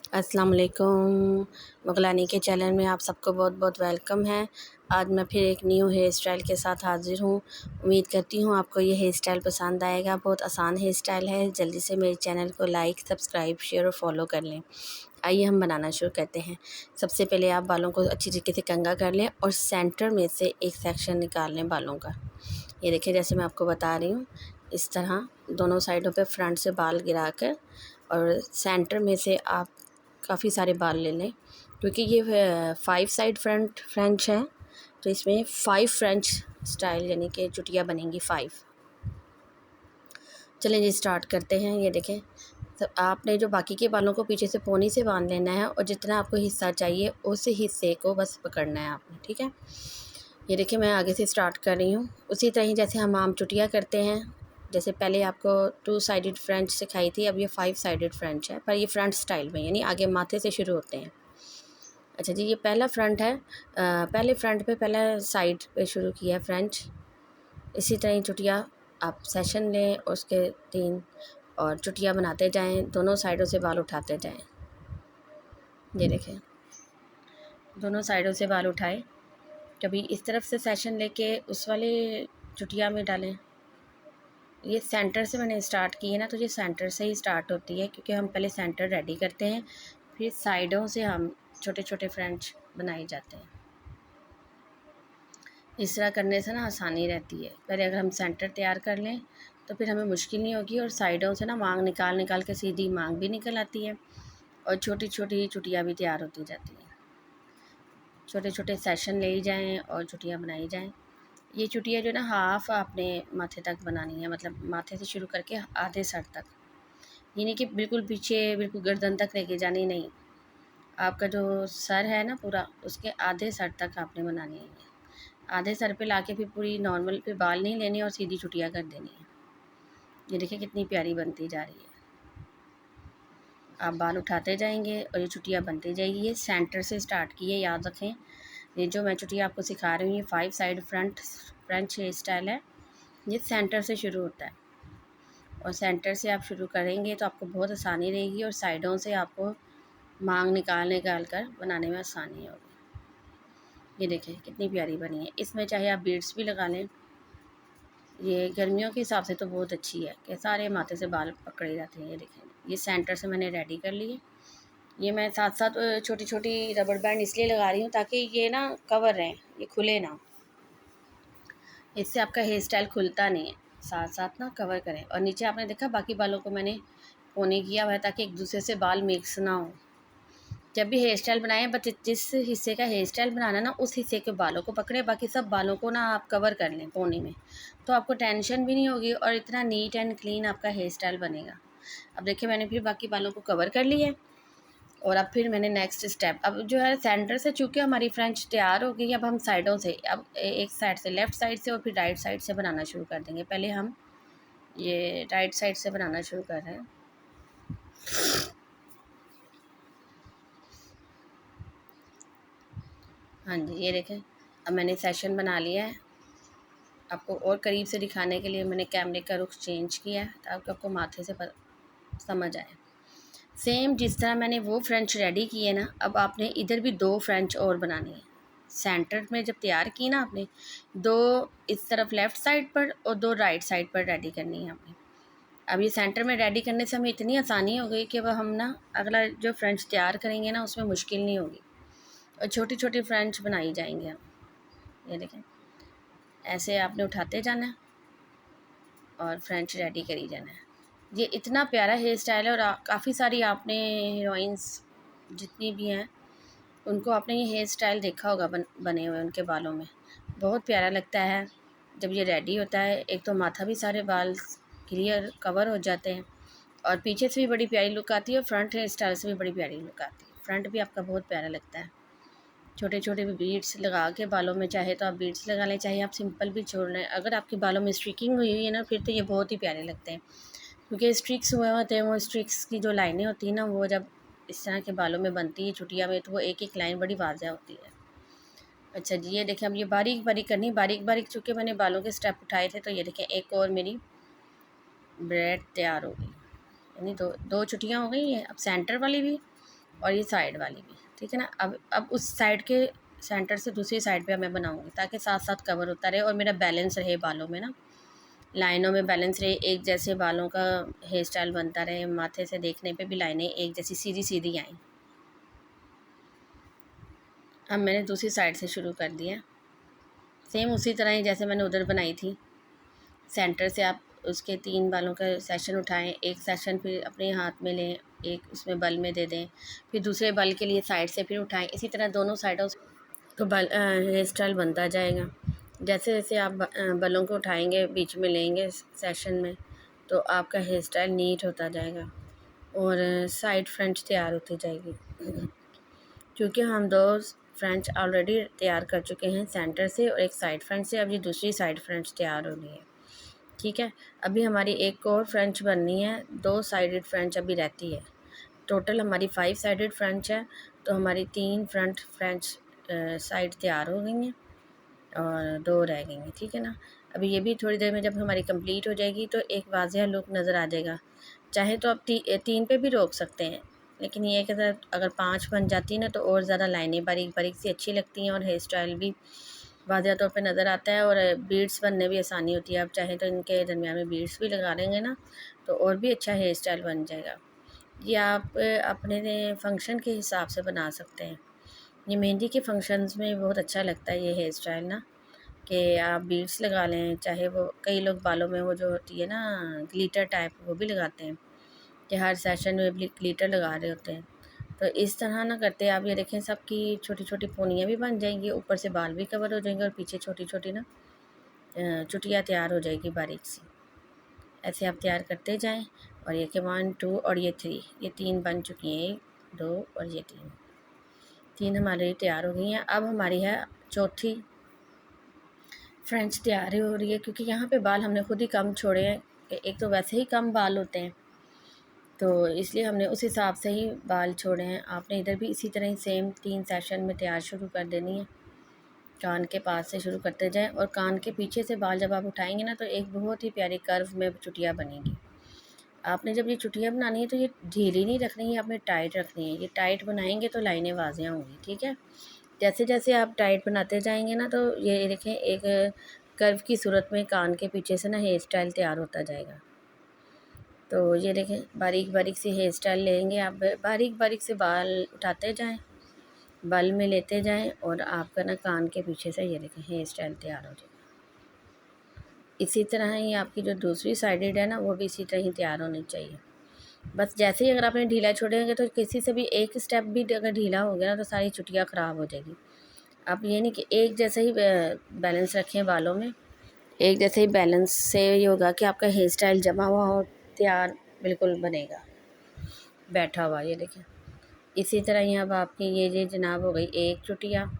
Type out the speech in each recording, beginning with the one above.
अस्सलाम वालेकुम। मुगलानी के चैनल में आप सबको बहुत बहुत वेलकम है। आज मैं फिर एक न्यू हेयर स्टाइल के साथ हाज़िर हूँ। उम्मीद करती हूँ आपको ये हेयर स्टाइल पसंद आएगा। बहुत आसान हेयर स्टाइल है। जल्दी से मेरे चैनल को लाइक, सब्सक्राइब, शेयर और फॉलो कर लें। आइए हम बनाना शुरू करते हैं। सबसे पहले आप बालों को अच्छी तरीके से कंघा कर लें और सेंटर में से एक सेक्शन निकाल लें बालों का। ये देखिए, जैसे मैं आपको बता रही हूँ, इस तरह दोनों साइडों पे फ्रंट से बाल गिरा कर और सेंटर में से आप काफ़ी सारे बाल ले लें, क्योंकि ये 5 साइड फ्रंट फ्रेंच है, तो इसमें 5 फ्रेंच स्टाइल यानी कि चुटिया बनेंगी 5। चलें जी, स्टार्ट करते हैं। ये देखें, तो आपने जो बाकी के बालों को पीछे से पोनी से बांध लेना है और जितना आपको हिस्सा चाहिए उस हिस्से को बस पकड़ना है आपने, ठीक है। ये देखिए, मैं आगे से स्टार्ट कर रही हूँ उसी तरह ही जैसे हम आम चुटिया करते हैं। जैसे पहले आपको 2 साइडेड फ्रेंच सिखाई थी, अब ये 5 साइडेड फ्रेंच है, पर ये फ्रंट स्टाइल में, यानी आगे माथे से शुरू होते हैं। अच्छा जी, ये पहला फ्रंट है। पहले फ्रंट पे पहला साइड पे शुरू किया है फ्रेंच। इसी तरह ही चुटिया आप सेशन लें, उसके 3 और चुटिया बनाते जाएं, दोनों साइडों से बाल उठाते जाएं। ये देखें, दोनों साइडों से बाल उठाएं। कभी इस तरफ से सेशन लेके उस वाले चुटिया में डालें। ये सेंटर से मैंने स्टार्ट की है ना, तो ये सेंटर से ही स्टार्ट होती है, क्योंकि हम पहले सेंटर रेडी करते हैं, फिर साइडों से हम छोटे छोटे फ्रेंच बनाए जाते हैं। इस तरह करने से ना आसानी रहती है। पहले अगर हम सेंटर तैयार कर लें तो फिर हमें मुश्किल नहीं होगी, और साइडों से ना मांग निकाल निकाल के सीधी मांग भी निकल आती है और छोटी छोटी चुटिया भी तैयार होती जाती हैं। छोटे छोटे सेशन ले जाएँ और चुटिया बनाई जाएँ। ये चुटिया जो है ना, हाफ़ आपने माथे तक बनानी है, मतलब माथे से शुरू करके आधे सर तक। ये नहीं कि बिल्कुल पीछे बिल्कुल गर्दन तक लेके जानी, नहीं। आपका जो सर है ना पूरा, उसके आधे सर तक आपने बनानी है ये। आधे सर पे लाके फिर पूरी नॉर्मल पे बाल नहीं लेनी और सीधी चुटिया कर देनी है। ये देखिए कितनी प्यारी बनती जा रही है। आप बाल उठाते जाएंगे और ये चुटिया बनती जाएगी। ये सेंटर से स्टार्ट की है, याद रखें। ये जो मैं चुटिया आपको सिखा रही हूँ, ये 5 side front French hair style है। ये सेंटर से शुरू होता है और सेंटर से आप शुरू करेंगे तो आपको बहुत आसानी रहेगी, और साइडों से आपको मांग निकाल निकाल कर बनाने में आसानी होगी। ये देखें कितनी प्यारी बनी है। इसमें चाहे आप बीड्स भी लगा लें। ये गर्मियों के हिसाब से तो बहुत अच्छी है कि सारे माथे से बाल पकड़े जाते हैं। ये देखें, ये सेंटर से मैंने रेडी कर लिए। ये मैं साथ साथ छोटी छोटी रबड़ बैंड इसलिए लगा रही हूँ ताकि ये ना कवर रहें, ये खुले ना। इससे आपका हेयर स्टाइल खुलता नहीं है। साथ साथ ना कवर करें। और नीचे आपने देखा बाकी बालों को मैंने पोनी किया हुआ है ताकि एक दूसरे से बाल मिक्स ना हो। जब भी हेयर स्टाइल बनाएं, बस जिस हिस्से का हेयर स्टाइल बनाना ना, उस हिस्से के बालों को पकड़े, बाकी सब बालों को ना आप कवर कर लें पोनी में, तो आपको टेंशन भी नहीं होगी और इतना नीट एंड क्लीन आपका हेयर स्टाइल बनेगा। अब देखिए, मैंने फिर बाकी बालों को कवर कर लिया है और अब फिर मैंने नेक्स्ट स्टेप, अब जो है सेंटर से चूँकि हमारी फ्रेंच तैयार हो गई, अब हम साइडों से, अब एक साइड से, लेफ़्ट साइड से और फिर राइट साइड से बनाना शुरू कर देंगे। पहले हम ये राइट साइड से बनाना शुरू कर रहे हैं। हाँ जी, ये देखें, अब मैंने सेशन बना लिया है। आपको और करीब से दिखाने के लिए मैंने कैमरे का रुख चेंज किया है ताकि आपको माथे से समझ आए। सेम जिस तरह मैंने वो फ्रेंच रेडी किए ना, अब आपने इधर भी 2 फ्रेंच और बनानी है। सेंटर में जब तैयार की ना आपने, 2 इस तरफ लेफ़्ट साइड पर और 2 राइट साइड पर रेडी करनी है आपने। अब ये सेंटर में रेडी करने से हमें इतनी आसानी हो गई कि वह हम ना अगला जो फ्रेंच तैयार करेंगे ना, उसमें मुश्किल नहीं होगी और छोटी छोटी फ्रेंच बनाई जाएंगे हम। ये देखें, ऐसे आपने उठाते जाना है और फ्रेंच रेडी करी जाना है। ये इतना प्यारा हेयर स्टाइल है, और काफ़ी सारी आपने हीरोइंस जितनी भी हैं उनको आपने ये हेयर स्टाइल देखा होगा बने हुए उनके बालों में। बहुत प्यारा लगता है जब ये रेडी होता है। एक तो माथा भी सारे बाल क्लियर कवर हो जाते हैं और पीछे से भी बड़ी प्यारी लुक आती है और फ्रंट हेयर स्टाइल से भी बड़ी प्यारी लुक आती है। फ्रंट भी आपका बहुत प्यारा लगता है। छोटे छोटे बीड्स लगा के बालों में, चाहे तो आप बीड्स लगा लें, चाहे आप सिंपल भी छोड़ लें। अगर आपके बालों में स्ट्रिकिंग हुई हुई है ना, फिर तो ये बहुत ही प्यारे लगते हैं, क्योंकि स्ट्रिक्स हुए होते हैं। वो स्ट्रिक्स की जो लाइनें होती हैं ना, वो जब इस तरह के बालों में बनती है चुटिया में, तो वो एक एक लाइन बड़ी वाज़ेह होती है। अच्छा जी, ये देखें, अब ये बारीक बारीक करनी, बारीक बारीक चूँकि मैंने बालों के स्टेप उठाए थे, तो ये देखें एक और मेरी ब्रेड तैयार हो गई, यानी दो चुटियाँ हो गई हैं। अब सेंटर वाली भी और ये साइड वाली भी, ठीक है ना। अब उस साइड के सेंटर से दूसरी साइड पे मैं बनाऊँगी ताकि साथ साथ कवर होता रहे और मेरा बैलेंस रहे बालों में ना, लाइनों में बैलेंस रहे, एक जैसे बालों का हेयर स्टाइल बनता रहे, माथे से देखने पे भी लाइनें एक जैसी सीधी सीधी आएँ। अब मैंने दूसरी साइड से शुरू कर दिया, सेम उसी तरह ही जैसे मैंने उधर बनाई थी। सेंटर से आप उसके 3 बालों का सेक्शन उठाएँ, एक सेक्शन फिर अपने हाथ में लें, एक उसमें बल में दे दें, फिर दूसरे बल के लिए साइड से फिर उठाएँ, इसी तरह दोनों साइडों से तो हेयर स्टाइल बनता जाएगा। जैसे जैसे आप बलों को उठाएँगे, बीच में लेंगे सेक्शन में, तो आपका हेयर स्टाइल नीट होता जाएगा और साइड फ्रंट तैयार होती जाएगी। क्योंकि हम 2 फ्रंट ऑलरेडी तैयार कर चुके हैं सेंटर से और एक साइड फ्रंट से, अब ये दूसरी साइड फ्रंट तैयार हो रही है, ठीक है। अभी हमारी एक और फ्रेंच बननी है, 2 साइडेड फ्रेंच अभी रहती है। टोटल हमारी 5 साइडेड फ्रेंच है, तो हमारी 3 फ्रंट फ्रेंच साइड तैयार हो गई हैं और 2 रह गई हैं, ठीक है ना। अभी ये भी थोड़ी देर में जब हमारी कंप्लीट हो जाएगी तो एक वाज़िया लुक नज़र आ जाएगा। चाहे तो आप 3 पे भी रोक सकते हैं, लेकिन ये है कि अगर 5 बन जाती है ना तो और ज़्यादा लाइनें बारीक बारीक सी अच्छी लगती हैं और हेयर स्टाइल भी वाज़िया तौर पे नज़र आता है और बीड्स बनने भी आसानी होती है। आप चाहें तो इनके दरमियान में बीड्स भी लगा देंगे ना तो और भी अच्छा हेयर स्टाइल बन जाएगा। ये आप अपने फंक्शन के हिसाब से बना सकते हैं। ये मेहंदी के फंक्शंस में बहुत अच्छा लगता है ये हेयर स्टाइल ना, कि आप बीड्स लगा लें, चाहे वो कई लोग बालों में वो जो होती है ना ग्लिटर टाइप वो भी लगाते हैं कि हर सेशन में भी ग्लिटर लगा रहे होते हैं। तो इस तरह ना करते आप, ये देखें सबकी छोटी छोटी पोनियाँ भी बन जाएंगी, ऊपर से बाल भी कवर हो जाएंगे और पीछे छोटी छोटी ना चुटिया तैयार हो जाएगी बारीक सी। ऐसे आप तैयार करते जाएं और ये कि 1 2 और ये 3, ये 3 बन चुकी हैं, 1 2 और ये 3 हमारी तैयार हो गई हैं। अब हमारी है चौथी फ्रेंच तैयार हो रही है, क्योंकि यहाँ पे बाल हमने खुद ही कम छोड़े हैं, एक तो वैसे ही कम बाल होते हैं तो इसलिए हमने उस हिसाब से ही बाल छोड़े हैं। आपने इधर भी इसी तरह ही सेम 3 सेशन में तैयार शुरू कर देनी है। कान के पास से शुरू करते जाएं और कान के पीछे से बाल जब आप उठाएंगे ना तो एक बहुत ही प्यारी कर्व में चुटिया बनेगी। आपने जब ये चुटिया बनानी है तो ये ढीली नहीं रखनी है, आपने टाइट रखनी है। ये टाइट बनाएंगे तो लाइनें वाजियाँ होंगी, ठीक है। जैसे जैसे आप टाइट बनाते जाएंगे ना तो ये देखें एक कर्व की सूरत में कान के पीछे से ना हेयर स्टाइल तैयार होता जाएगा। तो ये देखें बारीक बारीक से हेयर स्टाइल लेंगे आप, बारीक बारीक से बाल उठाते जाएं, बल में लेते जाएं और आपका ना कान के पीछे से ये देखें हेयर स्टाइल तैयार हो जाएगा। इसी तरह ही आपकी जो दूसरी साइडेड है ना वो भी इसी तरह ही तैयार होनी चाहिए। बस जैसे ही अगर आपने ढीला छोड़ेंगे तो किसी से भी एक स्टेप भी अगर ढीला हो गया ना तो सारी चुटियाँ ख़राब हो जाएगी। आप ये नहीं कि एक जैसे ही बैलेंस रखें बालों में, एक जैसे ही बैलेंस से ये होगा कि आपका हेयर स्टाइल जमा हुआ और तैयार बिल्कुल बनेगा बैठा हुआ। ये देखें इसी तरह ही अब आपकी ये जनाब हो गई एक चुटिया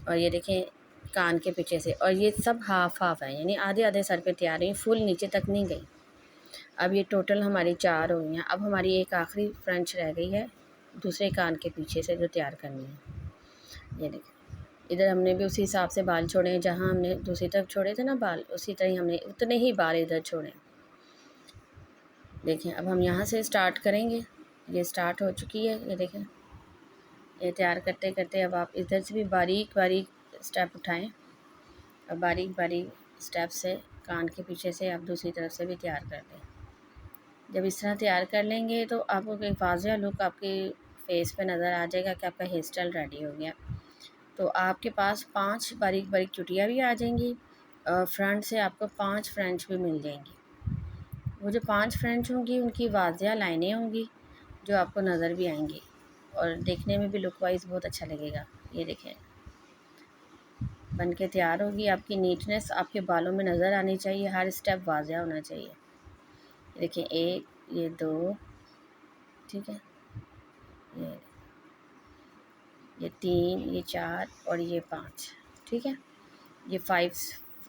और ये देखें कान के पीछे से, और ये सब हाफ हाफ है यानी आधे आधे सर पे तैयार हुई, फुल नीचे तक नहीं गई। अब ये टोटल हमारी 4 हो गई हैं। अब हमारी एक आखिरी फ्रेंच रह गई है दूसरे कान के पीछे से जो तैयार करनी है। ये देखें इधर हमने भी उसी हिसाब से बाल छोड़े हैं, जहाँ हमने दूसरी तरफ छोड़े थे ना बाल उसी तरह ही हमने उतने ही बाल इधर छोड़े। देखें अब हम यहाँ से स्टार्ट करेंगे, ये स्टार्ट हो चुकी है। ये देखें ये तैयार करते करते अब आप इधर से भी बारीक बारीक स्टेप उठाएं और बारीक बारीक स्टेप से कान के पीछे से आप दूसरी तरफ से भी तैयार कर दें। जब इस तरह तैयार कर लेंगे तो आपको एक वाज़िया लुक आपके फेस पे नज़र आ जाएगा कि आपका हेयर स्टाइल रेडी हो गया। तो आपके पास 5 बारीक बारीक चुटियाँ भी आ जाएंगी और फ्रंट से आपको 5 फ्रेंच भी मिल जाएंगी। वो जो 5 फ्रेंच होंगी उनकी वाज़िया लाइनें होंगी जो आपको नज़र भी आएंगी और देखने में भी लुक वाइज बहुत अच्छा लगेगा। ये देखें बन के तैयार होगी। आपकी नीटनेस आपके बालों में नज़र आनी चाहिए, हर स्टेप वाज़िया होना चाहिए। देखिए 1 ये 2 ठीक है, ये 3 ये 4 और ये 5 ठीक है। ये 5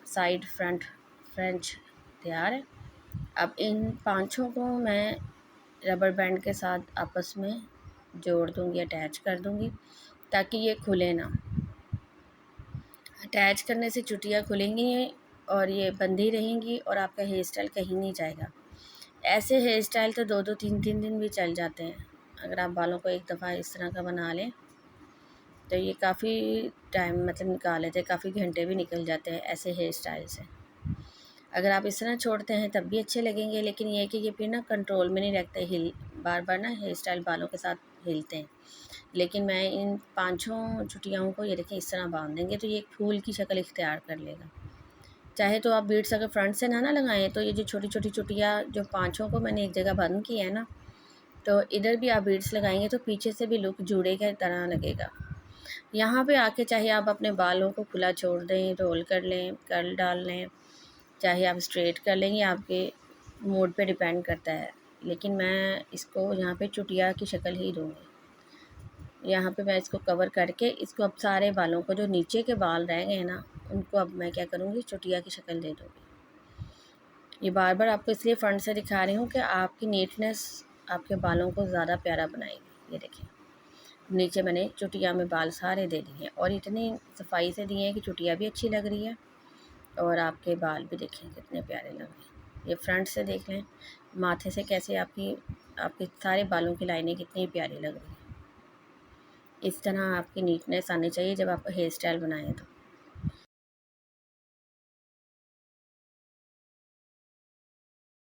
साइड फ्रंट फ्रेंच तैयार है। अब इन पांचों को मैं रबर बैंड के साथ आपस में जोड़ दूंगी, अटैच कर दूंगी ताकि ये खुले ना। अटैच करने से चुटियाँ खुलेंगी और ये बंधी रहेंगी और आपका हेयर स्टाइल कहीं नहीं जाएगा। ऐसे हेयर स्टाइल तो 2-2 3-3 दिन भी चल जाते हैं, अगर आप बालों को एक दफ़ा इस तरह का बना लें तो ये काफ़ी टाइम मतलब निकाल लेते हैं, काफ़ी घंटे भी निकल जाते हैं ऐसे हेयर स्टाइल से। अगर आप इस तरह छोड़ते हैं तब भी अच्छे लगेंगे, लेकिन ये है कि ये फिर ना कंट्रोल में नहीं रखते, बार बार ना हेयर स्टाइल बालों के साथ हिलते हैं। लेकिन मैं इन पाँचों छुटियाओं को ये देखें इस तरह बांध देंगे तो ये एक फूल की शक्ल इख्तियार कर लेगा। चाहे तो आप बीड्स अगर फ्रंट से ना लगाएं तो ये जो छोटी छोटी चुटिया जो पाँचों को मैंने एक जगह बंद किया है ना, तो इधर भी आप बीड्स लगाएंगे तो पीछे से भी लुक जूड़े की तरह लगेगा। यहाँ पे आके चाहे आप अपने बालों को खुला छोड़ दें, रोल कर लें, कर्ल डाल लें, चाहे आप स्ट्रेट कर लें, ये आपके मूड पे डिपेंड करता है। लेकिन मैं इसको यहाँ पे चुटिया की शक्ल ही दूँगी। यहाँ पे मैं इसको कवर करके इसको अब सारे बालों को जो नीचे के बाल रह गए ना उनको अब मैं क्या करूँगी, चुटिया की शक्ल दे दूँगी। ये बार बार आपको इसलिए फ्रंट से दिखा रही हूँ कि आपकी नीटनेस आपके बालों को ज़्यादा प्यारा बनाएगी। ये देखिए नीचे मैंने चुटिया में बाल सारे दे दिए और इतनी सफाई से दिए हैं कि चुटिया भी अच्छी लग रही है और आपके बाल भी देखें कितने प्यारे लग रहे हैं। ये फ्रंट से देख लें, माथे से कैसे आपके सारे बालों की लाइनें कितनी प्यारी लग रही हैं। इस तरह आपकी नीटनेस आनी चाहिए जब आप हेयर स्टाइल बनाएं तो।